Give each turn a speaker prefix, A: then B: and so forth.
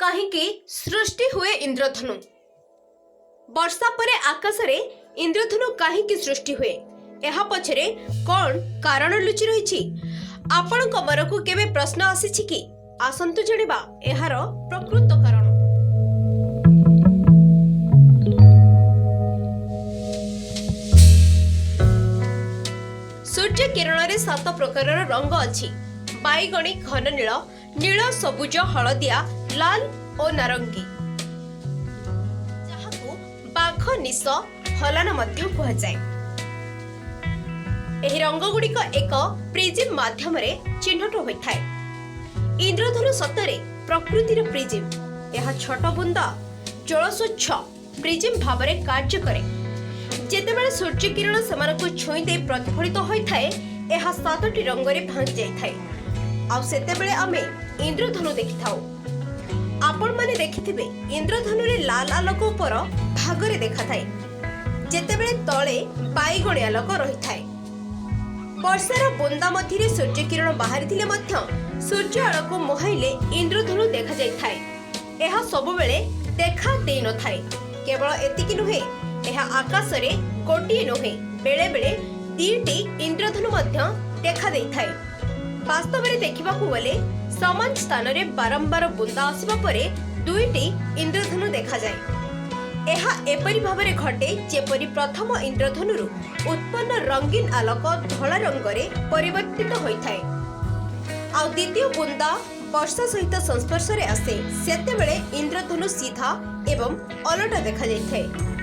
A: काहींकि सृष्टि हुए इंद्रधनु। वर्षा परे आकाश रे इंद्रधनु काहींकि सृष्टि हुए एहा पछरे कौन कारण लुचि रहिछि? आपणक मनकु केबे प्रश्न आसीछि कि? आसंतु जणिबा एहार प्रकृत कारण। सूर्य किरण रे 7 प्रकार रंग अछि। बाईगणी, घन नील, नील, सबुज, हलदिया, लाल और नारंगी, जहाकु बाघ निश हलन मध्य कह जाए। एही रंग गुड़िक एक प्रिज्म माध्यम रे चिन्हट होइथाय। इंद्रधनु सतरे प्रकृतिर प्रिज्म। यह छोट बुंदा जल स्वच्छ प्रिज्म भाव में कार्य करे। जेतेबेले सूर्य किरण सेमानकु छुई दे प्रतिफलित होइथाय, एहा 7टी रंग रे भांग जाइथाय। आ सेतेबेले आमे इंद्रधनु देखिथाउ। आपण माने देखिथिबे इंद्रधनु रे लाल आलोक ऊपर भाग रे देखाथाय, जेतेबेले तळे बाईगणी आलोक रहिथाय। वर्षार बुंदा मध्य सूर्य किरण बाहरिथिले मध्य सूर्य आलोक मोहाइले इंद्रधनु देखा जाइथाय। एहा सबुबेले देखा देई न थाय। केवल एतिकी नुहे, एहा आकाश रे गोटिए नुहे, बेले बेले 2टी इंद्रधनु मध्य देखा देइथाय। वास्तव में देखिबाकू गले समान स्थान रे बारंबार बुंदा आसीबा परे 2टी इंद्रधनु देखा जाए। एहा एपरि भाबरे घटे जेपरि प्रथम इंद्रधनुरु उत्पन्न रंगीन आलोक धला रंग रे परिवर्तित होइथाय। आ द्वितीय बुंदा वर्षा सहित संस्पर्श रे आसे, सेतेबेले इंद्रधनु सीधा एवं अलट देखा जाइथाय।